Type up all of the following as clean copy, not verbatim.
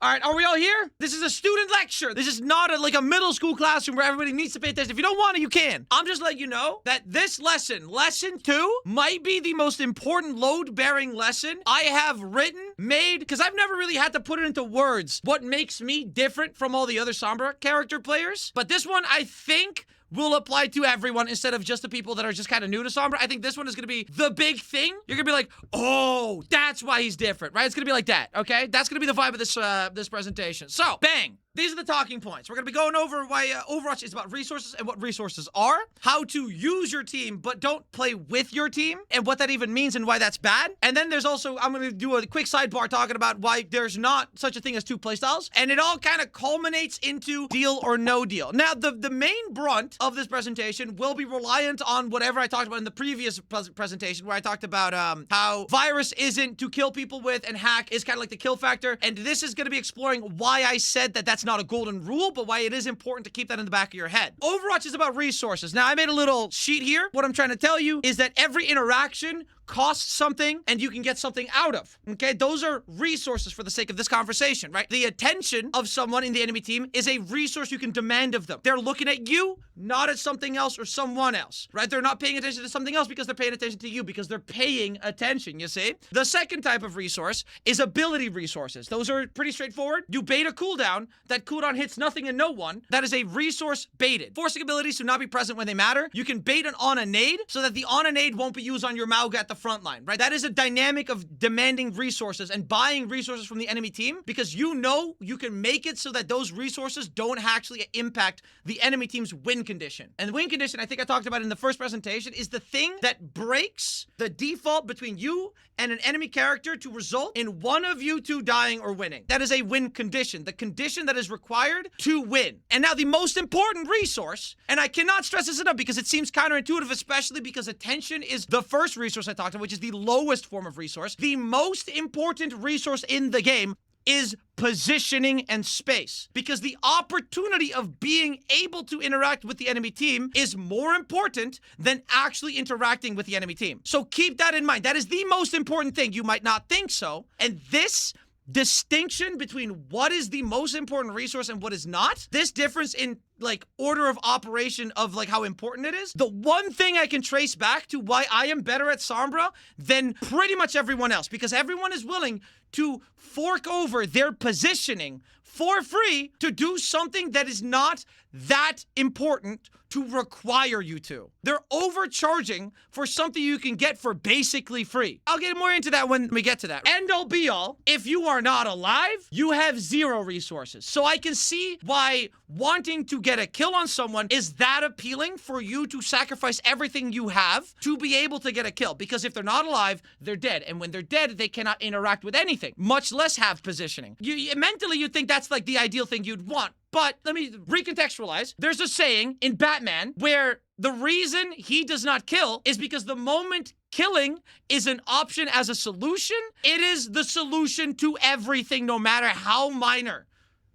All right, are we all here? This is a student lecture. This is not like a middle school classroom where everybody needs to pay attention. If you don't want to, you can. I'm just letting you know that this lesson, lesson 2, might be the most important load-bearing lesson I have written, made, because I've never really had to put it into words what makes me different from all the other Sombra character players. But this one, I think, will apply to everyone instead of just the people that are just kind of new to Sombra. I think this one is going to be the big thing. You're going to be like, oh, that's why he's different, right? It's going to be like that, okay? That's going to be the vibe of this presentation. So, bang. These are the talking points. We're going to be going over why Overwatch is about resources and what resources are, how to use your team but don't play with your team, and what that even means and why that's bad. And then there's also, I'm going to do a quick sidebar talking about why there's not such a thing as 2 playstyles. And it all kind of culminates into deal or no deal. Now, the main brunt of this presentation will be reliant on whatever I talked about in the previous presentation, where I talked about how virus isn't to kill people with and hack is kind of like the kill factor. And this is going to be exploring why I said that that's not a golden rule, but why it is important to keep that in the back of your head. Overwatch is about resources. Now, I made a little sheet here. What I'm trying to tell you is that every interaction costs something and you can get something out of, okay? Those are resources for the sake of this conversation, right? The attention of someone in the enemy team is a resource you can demand of them. They're looking at you, not at something else or someone else, right? They're not paying attention to something else because they're paying attention to you, because they're paying attention, you see? The second type of resource is ability resources. Those are pretty straightforward. You bait a cooldown. That cooldown hits nothing and no one. That is a resource baited. Forcing abilities to not be present when they matter. You can bait on a nade so that the on a nade won't be used on your Mauga at the front line, right? That is a dynamic of demanding resources and buying resources from the enemy team, because you know you can make it so that those resources don't actually impact the enemy team's win condition. And the win condition, I think I talked about in the first presentation, is the thing that breaks the default between you and an enemy character to result in one of you two dying or winning. That is a win condition, the condition that is required to win. And now the most important resource, and I cannot stress this enough because it seems counterintuitive, especially because attention is the first resource I talked about, which is the lowest form of resource. The most important resource in the game is positioning and space, because the opportunity of being able to interact with the enemy team is more important than actually interacting with the enemy team. So keep that in mind. That is the most important thing. You might not think so. And this distinction between what is the most important resource and what is not, this difference in like order of operation of like how important it is, the one thing I can trace back to why I am better at Sombra than pretty much everyone else, because everyone is willing to fork over their positioning for free to do something that is not that important to require you to. They're overcharging for something you can get for basically free. I'll get more into that when we get to that. End all be all, if you are not alive, you have 0 resources. So I can see why wanting to get a kill on someone is that appealing for you to sacrifice everything you have to be able to get a kill. Because if they're not alive, they're dead. And when they're dead, they cannot interact with anything, much less have positioning. Mentally, you'd think that's like the ideal thing you'd want. But let me recontextualize. There's a saying in Batman where the reason he does not kill is because the moment killing is an option as a solution, it is the solution to everything, no matter how minor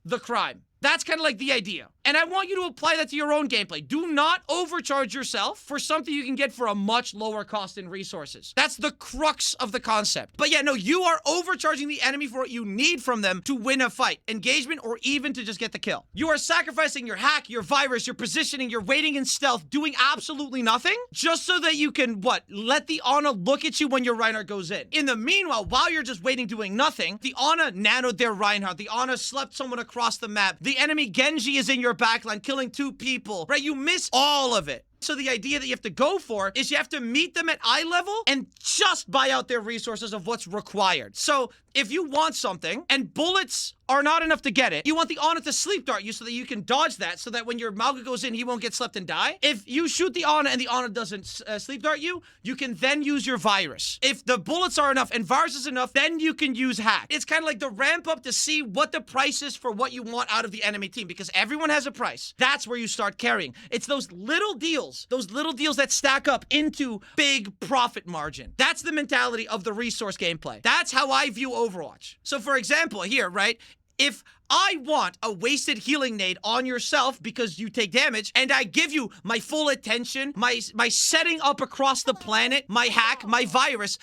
the crime. That's kind of like the idea. And I want you to apply that to your own gameplay. Do not overcharge yourself for something you can get for a much lower cost in resources. That's the crux of the concept. But yeah, no, you are overcharging the enemy for what you need from them to win a fight, engagement, or even to just get the kill. You are sacrificing your hack, your virus, your positioning, your waiting in stealth, doing absolutely nothing, just so that you can, let the Ana look at you when your Reinhardt goes in. In the meanwhile, while you're just waiting doing nothing, the Ana nanoed their Reinhardt, the Ana slept someone across the map, the enemy Genji is in your backline killing 2 people, right? You miss all of it. So the idea that you have to go for is you have to meet them at eye level and just buy out their resources of what's required. So if you want something and bullets are not enough to get it, you want the Ana to sleep dart you so that you can dodge that, so that when your Mauga goes in, he won't get slept and die. If you shoot the Ana and the Ana doesn't sleep dart you, you can then use your virus. If the bullets are enough and virus is enough, then you can use hack. It's kind of like the ramp up to see what the price is for what you want out of the enemy team, because everyone has a price. That's where you start carrying. It's those little deals that stack up into big profit margin. That's the mentality of the resource gameplay. That's how I view Overwatch. So for example, here, right? If I want a wasted healing nade on yourself because you take damage, and I give you my full attention, my setting up across the planet, my hack, my virus,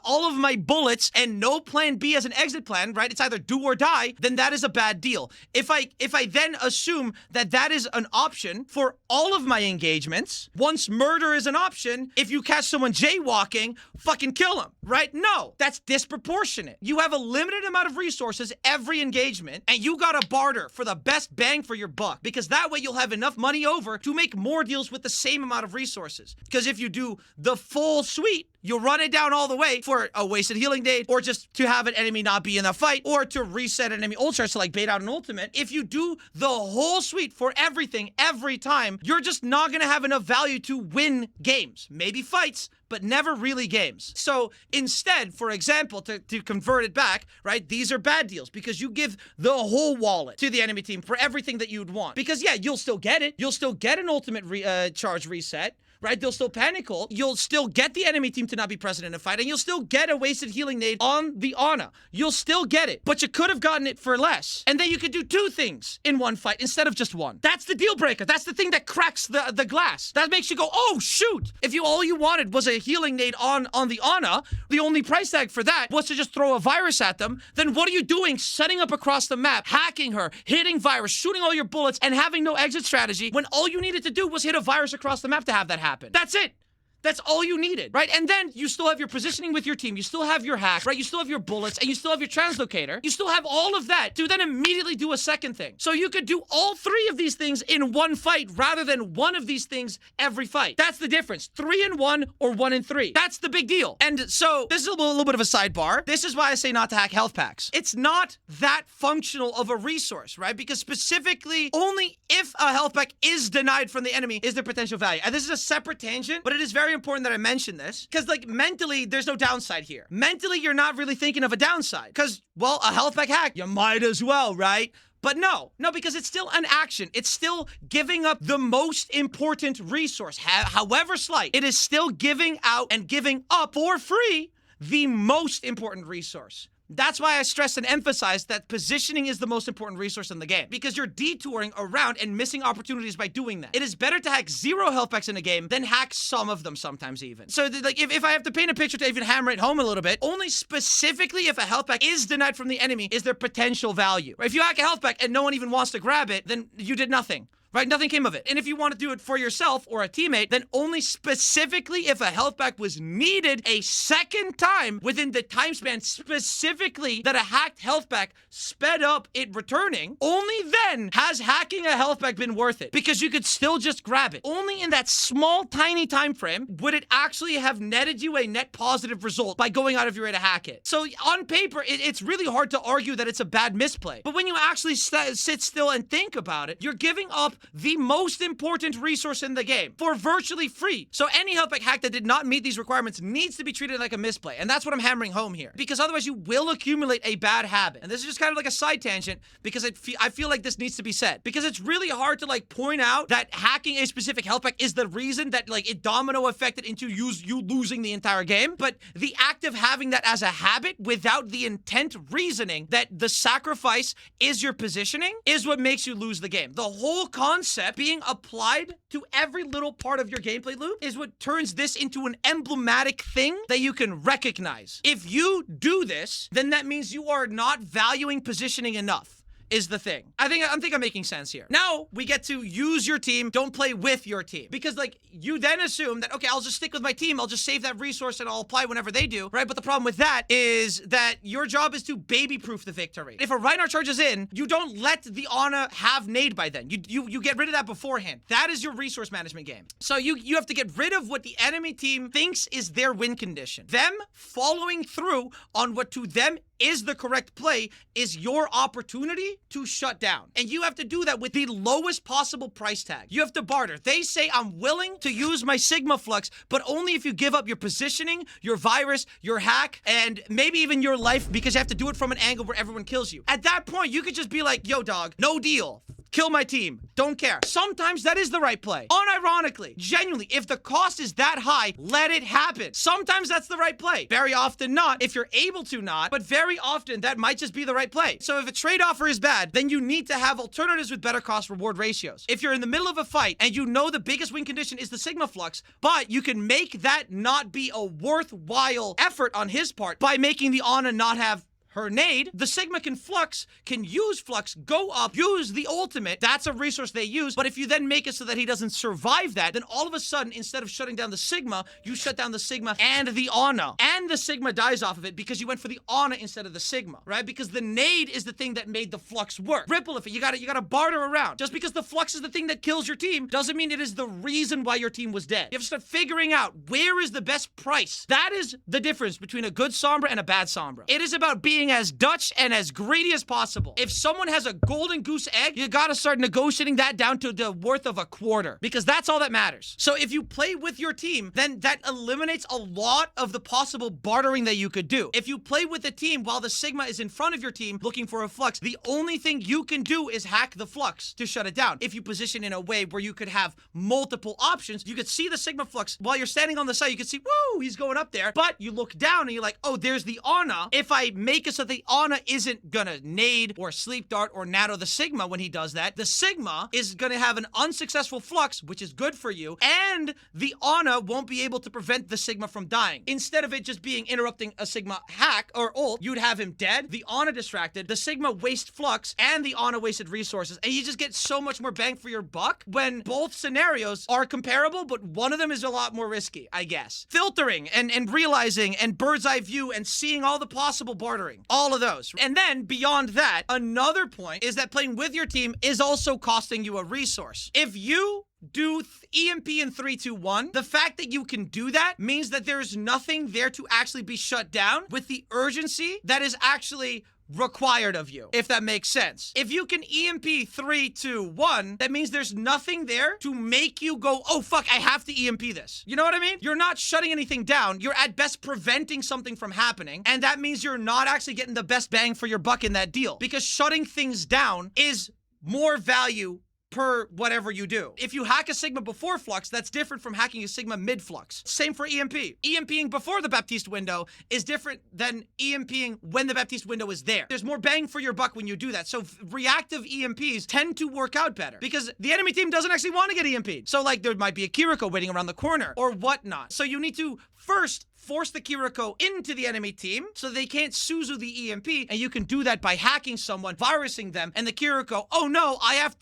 all of my bullets, and no plan B as an exit plan, right? It's either do or die, then that is a bad deal. If I then assume that that is an option for all of my engagements, once murder is an option, if you catch someone jaywalking, fucking kill him, right? No, that's disproportionate. You have a limited amount of resources every engagement, and you gotta barter for the best bang for your buck, because that way you'll have enough money over to make more deals with the same amount of resources. Because if you do the full suite, you'll run it down all the way for a wasted healing nade, or just to have an enemy not be in the fight, or to reset an enemy ult charge to like bait out an ultimate. If you do the whole suite for everything every time, you're just not gonna have enough value to win games. Maybe fights, but never really games. So instead, for example, to convert it back, right, these are bad deals because you give the whole wallet to the enemy team for everything that you'd want. Because yeah, you'll still get it. You'll still get an ultimate charge reset, right? They'll still panic ult. You'll still get the enemy team to not be present in a fight, and you'll still get a wasted healing nade on the Ana. You'll still get it, but you could have gotten it for less. And then you could do two things in one fight instead of just one. That's the deal breaker. That's the thing that cracks the glass. That makes you go, oh, shoot. If all you wanted was a healing nade on the Ana, the only price tag for that was to just throw a virus at them, then what are you doing setting up across the map, hacking her, hitting virus, shooting all your bullets, and having no exit strategy when all you needed to do was hit a virus across the map to have that happen? That's it. That's all you needed, right? And then you still have your positioning with your team. You still have your hack, right? You still have your bullets, and you still have your translocator. You still have all of that to then immediately do a second thing. So you could do all three of these things in one fight rather than one of these things every fight. That's the difference. 3 in 1 or 1 in 3. That's the big deal. And so this is a little bit of a sidebar. This is why I say not to hack health packs. It's not that functional of a resource, right? Because specifically, only if a health pack is denied from the enemy is there potential value. And this is a separate tangent, but it is very important that I mention this because, like, mentally, there's no downside here. Mentally, you're not really thinking of a downside because, well, a health pack hack, you might as well, right? But no, because it's still an action. It's still giving up the most important resource, however slight. It is still giving out and giving up for free the most important resource. That's why I stress and emphasize that positioning is the most important resource in the game, because you're detouring around and missing opportunities by doing that. It is better to hack 0 health packs in a game than hack some of them sometimes even. So like if I have to paint a picture to even hammer it home a little bit, only specifically if a health pack is denied from the enemy is there potential value. If you hack a health pack and no one even wants to grab it, then you did nothing. Right? Nothing came of it. And if you want to do it for yourself or a teammate, then only specifically if a health pack was needed a second time within the time span specifically that a hacked health pack sped up it returning, only then has hacking a health pack been worth it. Because you could still just grab it. Only in that small, tiny time frame would it actually have netted you a net positive result by going out of your way to hack it. So on paper, it's really hard to argue that it's a bad misplay. But when you actually sit still and think about it, you're giving up the most important resource in the game for virtually free. So any health pack hack that did not meet these requirements needs to be treated like a misplay. And that's what I'm hammering home here. Because otherwise you will accumulate a bad habit. And this is just kind of like a side tangent because I feel like this needs to be said. Because it's really hard to like point out that hacking a specific health pack is the reason that like it domino affected into you losing the entire game. But the act of having that as a habit without the intent reasoning that the sacrifice is your positioning is what makes you lose the game. The whole concept being applied to every little part of your gameplay loop is what turns this into an emblematic thing that you can recognize. If you do this, then that means you are not valuing positioning enough. Is the thing. I think I'm making sense here. Now we get to use your team, don't play with your team. Because like you then assume that, okay, I'll just stick with my team, I'll just save that resource and I'll apply whenever they do, right? But the problem with that is that your job is to baby-proof the victory. If a Reinhardt charges in, you don't let the Ana have nade by then. You get rid of that beforehand. That is your resource management game. So you have to get rid of what the enemy team thinks is their win condition. Them following through on what to them is the correct play is your opportunity to shut down. And you have to do that with the lowest possible price tag. You have to barter. They say, I'm willing to use my Sigma Flux, but only if you give up your positioning, your virus, your hack, and maybe even your life because you have to do it from an angle where everyone kills you. At that point, you could just be like, yo, dog, no deal. kill my team. Don't care. Sometimes that is the right play. Unironically, genuinely, if the cost is that high, let it happen. Sometimes that's the right play. Very often not, if you're able to not, but very often that might just be the right play. So if a trade offer is bad, then you need to have alternatives with better cost reward ratios. If you're in the middle of a fight and you know the biggest win condition is the Sigma Flux, but you can make that not be a worthwhile effort on his part by making the Ana not have her nade, the Sigma can use Flux, go up, use the ultimate. That's a resource they use. But if you then make it so that he doesn't survive that, then all of a sudden, instead of shutting down the Sigma, you shut down the Sigma and the Ana. And the Sigma dies off of it because you went for the Ana instead of the Sigma, right? Because the nade is the thing that made the Flux work. Ripple effect. You gotta barter around. Just because the Flux is the thing that kills your team doesn't mean it is the reason why your team was dead. You have to start figuring out where is the best price. That is the difference between a good Sombra and a bad Sombra. It is about being as Dutch and as greedy as possible. If someone has a golden goose egg, you gotta start negotiating that down to the worth of a quarter, because that's all that matters. So if you play with your team, then that eliminates a lot of the possible bartering that you could do. If you play with the team while the Sigma is in front of your team looking for a Flux, the only thing you can do is hack the Flux to shut it down. If you position in a way where you could have multiple options, you could see the Sigma Flux while you're standing on the side. You can see, woo, he's going up there. But you look down and you're like, oh, there's the Ana. If I make it so the Ana isn't gonna nade or sleep dart or natto the Sigma when he does that, the Sigma is gonna have an unsuccessful Flux, which is good for you, and the Ana won't be able to prevent the Sigma from dying. Instead of it just being interrupting a Sigma hack or ult, you'd have him dead, the Ana distracted, the Sigma waste Flux, and the Ana wasted resources, and you just get so much more bang for your buck when both scenarios are comparable, but one of them is a lot more risky, I guess. Filtering and realizing and bird's eye view and seeing all the possible bartering. All of those. And then beyond that, another point is that playing with your team is also costing you a resource. If you do EMP in 3, 2, 1, the fact that you can do that means that there's nothing there to actually be shut down with the urgency that is actually required of you, if that makes sense. If you can EMP 3, 2, 1, that means there's nothing there to make you go, oh fuck, I have to EMP this. You know what I mean? You're not shutting anything down. You're at best preventing something from happening, and that means you're not actually getting the best bang for your buck in that deal, because shutting things down is more value per whatever you do. If you hack a Sigma before Flux, that's different from hacking a Sigma mid-Flux. Same for EMP. EMPing before the Baptiste window is different than EMPing when the Baptiste window is there. There's more bang for your buck when you do that. So reactive EMPs tend to work out better because the enemy team doesn't actually want to get EMP'd. So like there might be a Kiriko waiting around the corner or whatnot. So you need to first force the Kiriko into the enemy team so they can't Suzu the EMP, and you can do that by hacking someone, virusing them, and the Kiriko, oh no,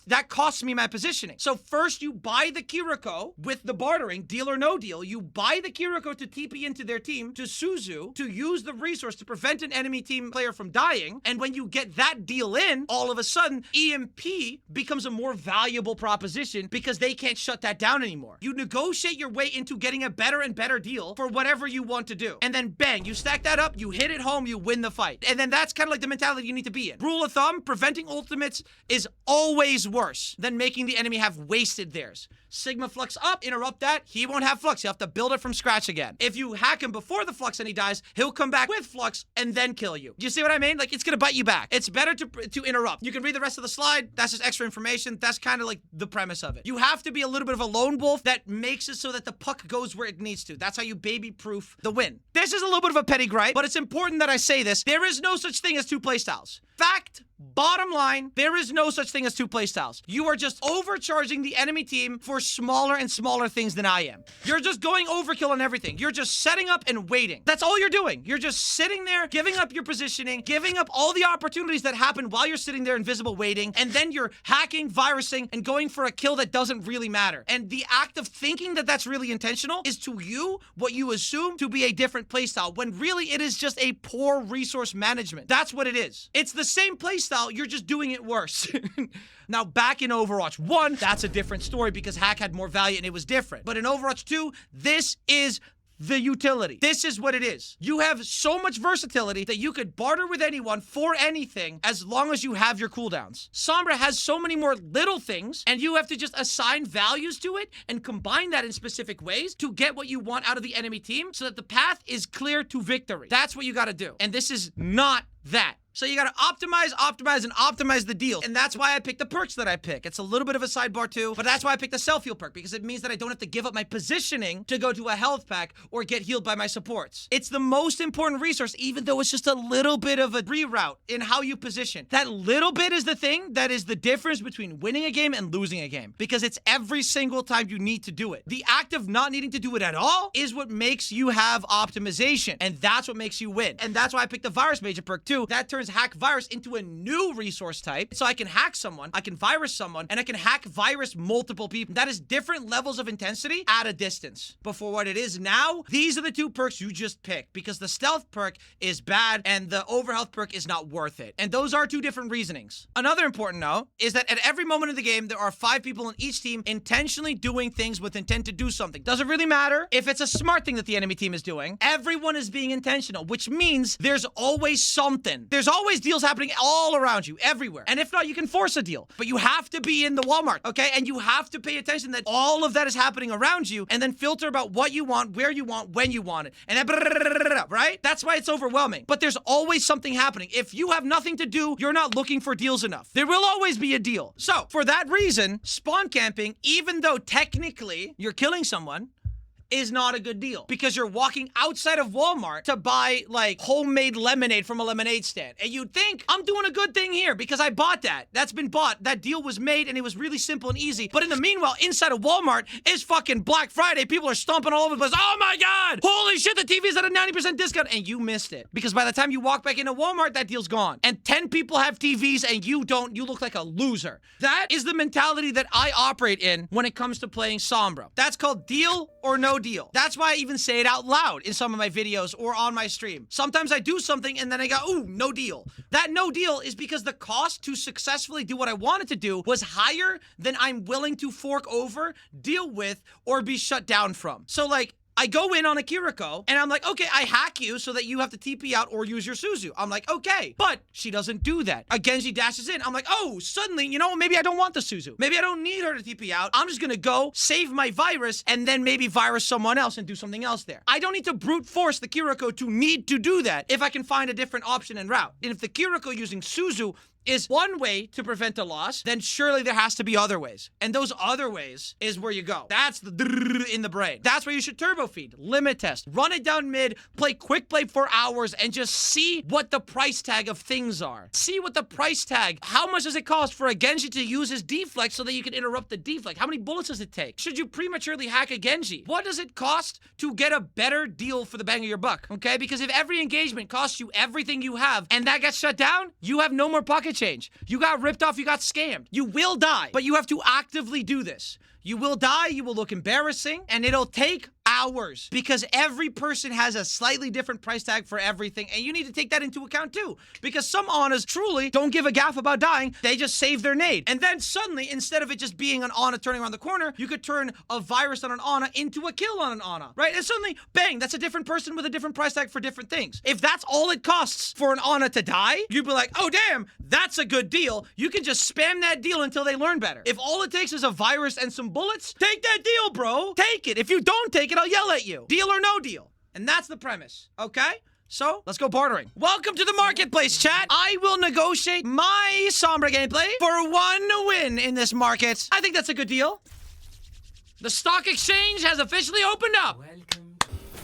that costs me my positioning. So first you buy the Kiriko with the bartering, deal or no deal, you buy the Kiriko to TP into their team, to Suzu, to use the resource to prevent an enemy team player from dying, and when you get that deal in, all of a sudden, EMP becomes a more valuable proposition because they can't shut that down anymore. You negotiate your way into getting a better and better deal for whatever you want to do. And then bang, you stack that up, you hit it home, you win the fight. And then that's kind of like the mentality you need to be in. Rule of thumb, preventing ultimates is always worse than making the enemy have wasted theirs. Sigma Flux up, interrupt that, he won't have Flux. He'll have to build it from scratch again. If you hack him before the Flux and he dies, he'll come back with Flux and then kill you. Do you see what I mean? Like, it's gonna bite you back. It's better to interrupt. You can read the rest of the slide. That's just extra information. That's kind of like the premise of it. You have to be a little bit of a lone wolf that makes it so that the puck goes where it needs to. That's how you baby-proof the win. This is a little bit of a petty gripe, but it's important that I say this. There is no such thing as two playstyles. Fact, bottom line, there is no such thing as two playstyles. You are just overcharging the enemy team for smaller and smaller things than I am. You're just going overkill on everything. You're just setting up and waiting. That's all you're doing. You're just sitting there, giving up your positioning, giving up all the opportunities that happen while you're sitting there invisible waiting, and then you're hacking, virusing, and going for a kill that doesn't really matter. And the act of thinking that that's really intentional is to you what you assume to be a different playstyle, when really it is just a poor resource management. That's what it is. It's the same playstyle, you're just doing it worse. Now, back in Overwatch 1, that's a different story because hack had more value and it was different. But in Overwatch 2, this is the utility. This is what it is. You have so much versatility that you could barter with anyone for anything as long as you have your cooldowns. Sombra has so many more little things, and you have to just assign values to it and combine that in specific ways to get what you want out of the enemy team so that the path is clear to victory. That's what you gotta do. And this is not that. So you gotta optimize, optimize, and optimize the deal. And that's why I picked the perks that I pick. It's a little bit of a sidebar too, but that's why I picked the self-heal perk, because it means that I don't have to give up my positioning to go to a health pack or get healed by my supports. It's the most important resource, even though it's just a little bit of a reroute in how you position. That little bit is the thing that is the difference between winning a game and losing a game, because it's every single time you need to do it. The act of not needing to do it at all is what makes you have optimization, and that's what makes you win. And that's why I picked the virus major perk too. That turns hack virus into a new resource type, so I can hack someone, I can virus someone, and I can hack virus multiple people. That is different levels of intensity at a distance. But for what it is now, these are the two perks you just picked, because the stealth perk is bad and the overhealth perk is not worth it. And those are two different reasonings. Another important note is that at every moment of the game, there are 5 people on each team intentionally doing things with intent to do something. Doesn't really matter if it's a smart thing that the enemy team is doing. Everyone is being intentional, which means there's always something. There's always deals happening all around you, everywhere. And if not, you can force a deal. But you have to be in the Walmart, okay? And you have to pay attention that all of that is happening around you, and then filter about what you want, where you want, when you want it. And then, right? That's why it's overwhelming. But there's always something happening. If you have nothing to do, you're not looking for deals enough. There will always be a deal. So, for that reason, spawn camping, even though technically you're killing someone, is not a good deal, because you're walking outside of Walmart to buy like homemade lemonade from a lemonade stand, and you'd think I'm doing a good thing here because I bought that. That's been bought. That deal was made and it was really simple and easy. But in the meanwhile, inside of Walmart is fucking Black Friday. People are stomping all over the place. Oh my God, holy shit, the TV is at a 90% discount, and you missed it, because by the time you walk back into Walmart, that deal's gone, and 10 people have TVs and you don't. You look like a loser. That is the mentality that I operate in when it comes to playing Sombra. That's called deal or no deal. That's why I even say it out loud in some of my videos or on my stream. Sometimes I do something and then I go, ooh, no deal. That no deal is because the cost to successfully do what I wanted to do was higher than I'm willing to fork over, deal with, or be shut down from. So like, I go in on a Kiriko, and I'm like, okay, I hack you so that you have to TP out or use your Suzu. I'm like, okay, but she doesn't do that. A Genji dashes in. I'm like, oh, suddenly, you know, maybe I don't want the Suzu. Maybe I don't need her to TP out. I'm just gonna go save my virus and then maybe virus someone else and do something else there. I don't need to brute force the Kiriko to need to do that if I can find a different option and route. And if the Kiriko using Suzu is one way to prevent a loss, then surely there has to be other ways. And those other ways is where you go. That's the drrrr in the brain. That's where you should turbo feed, limit test, run it down mid, play quick play for hours, and just see what the price tag of things are. See what the price tag, how much does it cost for a Genji to use his deflect so that you can interrupt the deflect? How many bullets does it take? Should you prematurely hack a Genji? What does it cost to get a better deal for the bang of your buck? Okay, because if every engagement costs you everything you have and that gets shut down, you have no more pocket change. You got ripped off, you got scammed. You will die, but you have to actively do this. You will die, you will look embarrassing, and it'll take hours, because every person has a slightly different price tag for everything, and you need to take that into account too, because some Anas truly don't give a gaff about dying. They just save their nade, and then suddenly, instead of it just being an Ana turning around the corner, you could turn a virus on an Ana into a kill on an Ana, right? And suddenly, bang, that's a different person with a different price tag for different things. If that's all it costs for an Ana to die, you'd be like, oh damn, that's a good deal. You can just spam that deal until they learn better. If all it takes is a virus and some bullets, take that deal, bro. Take it. If you don't take it, I'll yell at you. Deal or no deal. And that's the premise, okay? So, let's go bartering. Welcome to the marketplace, chat. I will negotiate my Sombra gameplay for 1 win in this market. I think that's a good deal. The stock exchange has officially opened up.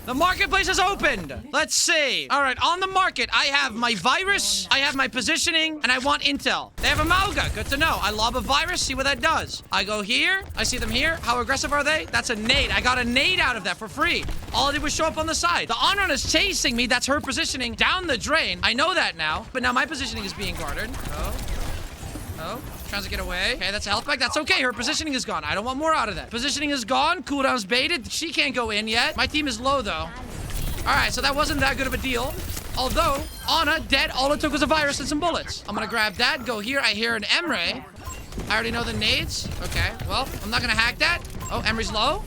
The marketplace has opened. Let's see. All right, on the market, I have my virus, I have my positioning, and I want intel. They have a Mauga. Good to know. I lob a virus, see what that does. I go here. I see them here. How aggressive are they? That's a nade. I got a nade out of that for free. All I did was show up on the side. The Onrun is chasing me. That's her positioning down the drain. I know that now, but now my positioning is being guarded. Oh. Tries to get away. Okay, that's a health pack. That's okay. Her positioning is gone. I don't want more out of that. Positioning is gone. Cooldown's baited. She can't go in yet. My team is low, though. All right, so that wasn't that good of a deal. Although, Ana, dead. All it took was a virus and some bullets. I'm gonna grab that, go here. I hear an Emre. I already know the nades. Okay, well, I'm not gonna hack that. Oh, Emre's low.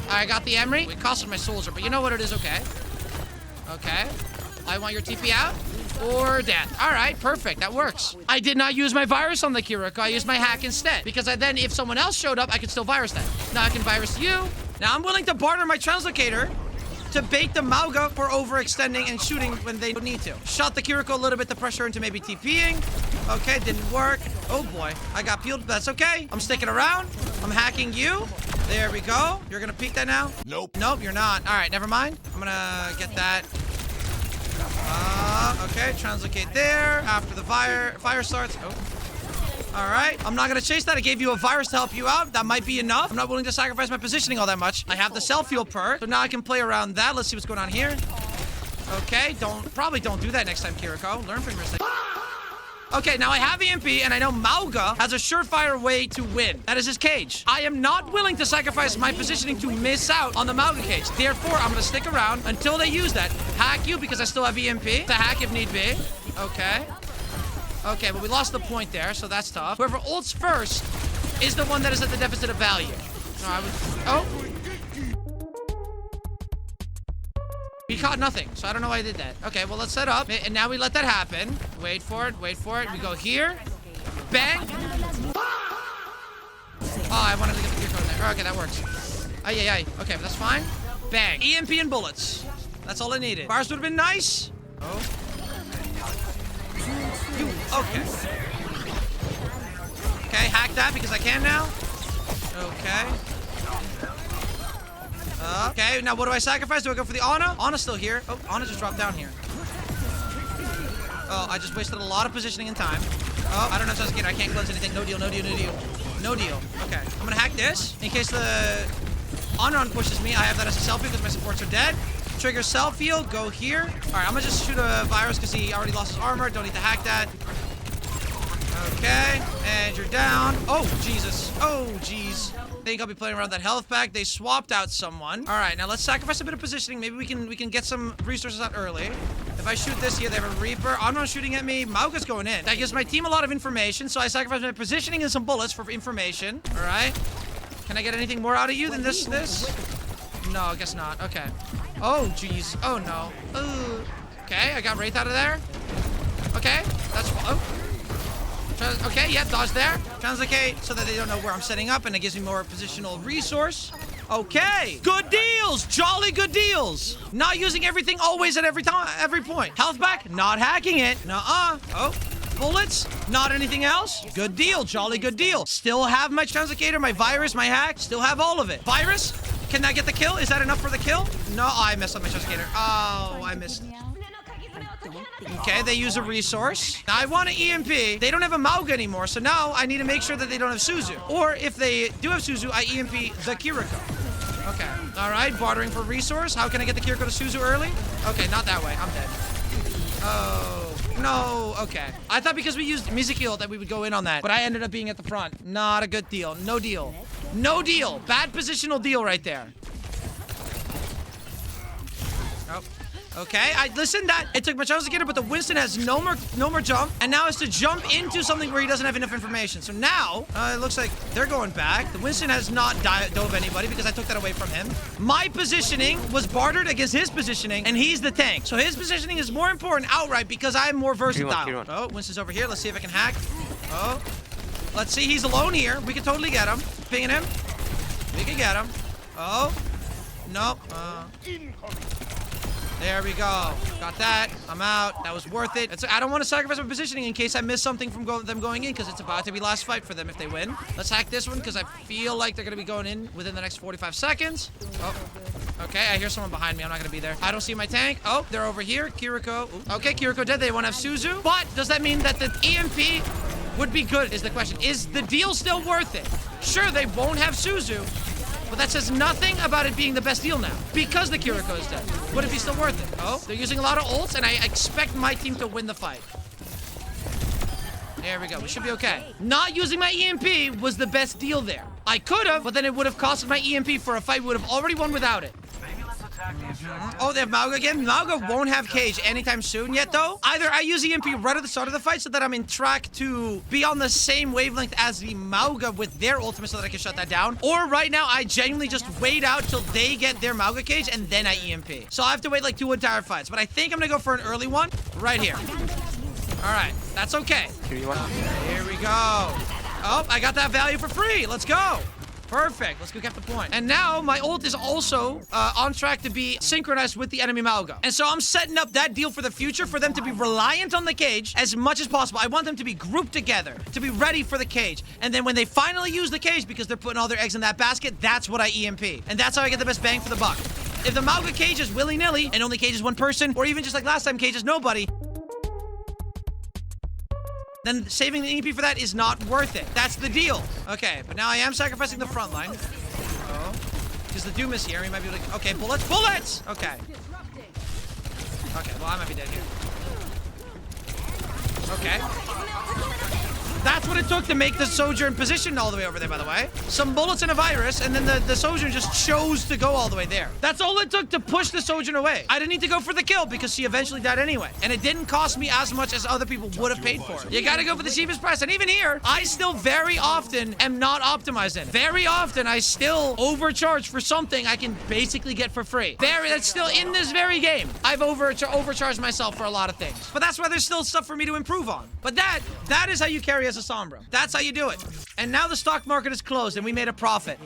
I got the Emre. It costed my soldier, but you know what it is, okay. Okay. I want your TP out. Or death. All right, perfect. That works. I did not use my virus on the Kiriko. I used my hack instead. Because then, if someone else showed up, I could still virus that. Now I can virus you. Now I'm willing to barter my translocator to bait the Mauga for overextending and shooting when they need to. Shot the Kiriko a little bit to pressure into maybe TPing. Okay, didn't work. Oh boy, I got peeled, but that's okay. I'm sticking around. I'm hacking you. There we go. You're gonna peek that now? Nope. Nope, you're not. All right, never mind. I'm gonna get that. Okay, translocate there after the fire starts. Oh. All right, I'm not gonna chase that. I gave you a virus to help you out. That might be enough. I'm not willing to sacrifice my positioning all that much. I have the self-heal perk, so now I can play around that. Let's see what's going on here. Okay, probably don't do that next time, Kiriko. Learn from your mistake. Okay, now I have EMP, and I know Mauga has a surefire way to win. That is his cage. I am not willing to sacrifice my positioning to miss out on the Mauga cage. Therefore, I'm gonna stick around until they use that. Hack you because I still have EMP. To hack if need be. Okay. Okay, but we lost the point there, so that's tough. Whoever ults first is the one that is at the deficit of value. No, I would... Oh! He caught nothing, so I don't know why I did that. Okay, well, let's set up. And now we let that happen. Wait for it, wait for it. We go here. Bang! Oh, I wanted to get the gear code in there. Okay, that works. Ay. Okay, but that's fine. Bang. EMP and bullets. That's all I needed. Bars would have been nice. Oh. Okay. Okay, hack that because I can now. Okay. Okay, now what do I sacrifice? Do I go for the Ana? Ana's still here. Oh, Ana just dropped down here. Oh, I just wasted a lot of positioning and time. Oh, I don't know if that's good. I can't cleanse anything. No deal, no deal, no deal. No deal. Okay, I'm gonna hack this in case the Ana pushes me. I have that as a selfie because my supports are dead. Trigger self-heal, go here. All right, I'm gonna just shoot a virus because he already lost his armor. Don't need to hack that. Okay, and you're down. Oh, Jesus. Oh, jeez. I think I'll be playing around that health pack. They swapped out someone. All right, now let's sacrifice a bit of positioning. Maybe we can get some resources out early. If I shoot this here, they have a Reaper. Ana's shooting at me. Mauga's going in. That gives my team a lot of information, so I sacrifice my positioning and some bullets for information. All right. Can I get anything more out of you than this? No, I guess not. Okay. Oh, jeez. Oh, no. Okay, I got Wraith out of there. Okay, that's... Oh. Okay, yeah, dodge there. Translocate so that they don't know where I'm setting up, and it gives me more positional resource. Okay, good deals, jolly good deals. Not using everything always at every point. Health back, not hacking it. Nuh-uh. Oh, bullets, not anything else. Good deal, jolly good deal. Still have my translocator, my virus, my hack. Still have all of it. Virus, can that get the kill? Is that enough for the kill? No, I messed up my translocator. Oh, I missed. Okay, they use a resource. Now I want an EMP. They don't have a Mauga anymore, so now I need to make sure that they don't have Suzu. Or if they do have Suzu, I EMP the Kiriko. Okay. All right, bartering for resource. How can I get the Kiriko to Suzu early? Okay, not that way. I'm dead. Oh, no. Okay. I thought because we used Mizukil that we would go in on that, but I ended up being at the front. Not a good deal. No deal. No deal. Bad positional deal right there. Oh. Okay, listen, it took my chance to get it, but the Winston has no more jump, and now has to jump into something where he doesn't have enough information. So now, it looks like they're going back. The Winston has not dove anybody because I took that away from him. My positioning was bartered against his positioning, and he's the tank. So his positioning is more important outright because I'm more versatile. Oh, Winston's over here. Let's see if I can hack. Oh, let's see. He's alone here. We can totally get him. Pinging him. We can get him. Oh, nope. There we go. Got that. I'm out. That was worth it. I don't want to sacrifice my positioning in case I miss something from them going in because it's about to be last fight for them if they win. Let's hack this one because I feel like they're going to be going in within the next 45 seconds. Oh, okay. I hear someone behind me. I'm not going to be there. I don't see my tank. Oh, they're over here. Kiriko. Ooh. Okay, Kiriko dead. They won't have Suzu. But does that mean that the EMP would be good is the question. Is the deal still worth it? Sure, they won't have Suzu. But that says nothing about it being the best deal now. Because the Kiriko is dead. Would it be still worth it? Oh, they're using a lot of ults, and I expect my team to win the fight. There we go. We should be okay. Not using my EMP was the best deal there. I could have, but then it would have costed my EMP for a fight we would have already won without it. Oh, they have Mauga again? Mauga won't have cage anytime soon yet, though. Either I use EMP right at the start of the fight so that I'm in track to be on the same wavelength as the Mauga with their ultimate so that I can shut that down. Or right now, I genuinely just wait out till they get their Mauga cage and then I EMP. So I have to wait like 2 entire fights. But I think I'm going to go for an early one right here. All right. That's okay. Here we go. Oh, I got that value for free. Let's go. Perfect. Let's go get the point. And now my ult is also on track to be synchronized with the enemy Mauga. And so I'm setting up that deal for the future for them to be reliant on the cage as much as possible. I want them to be grouped together, to be ready for the cage. And then when they finally use the cage, because they're putting all their eggs in that basket, that's what I EMP. And that's how I get the best bang for the buck. If the Mauga cages willy-nilly and only cages one person, or even just like last time cages nobody, then saving the EP for that is not worth it. That's the deal. Okay, but now I am sacrificing the front line. Oh, because the Doom is here. He might be like, okay, bullets, bullets! Okay. Okay, well, I might be dead here. Okay. That's what it took to make the Sojourn position all the way over there, by the way. Some bullets and a virus, and then the Sojourn just chose to go all the way there. That's all it took to push the Sojourn away. I didn't need to go for the kill because she eventually died anyway. And it didn't cost me as much as other people would have paid for it. You gotta go for the cheapest price. And even here, I still very often am not optimizing. Very often, I still overcharge for something I can basically get for free. That's still in this very game. I've overcharged myself for a lot of things. But that's why there's still stuff for me to improve on. But that is how you carry as a Sombra. That's how you do it. And now the stock market is closed and we made a profit.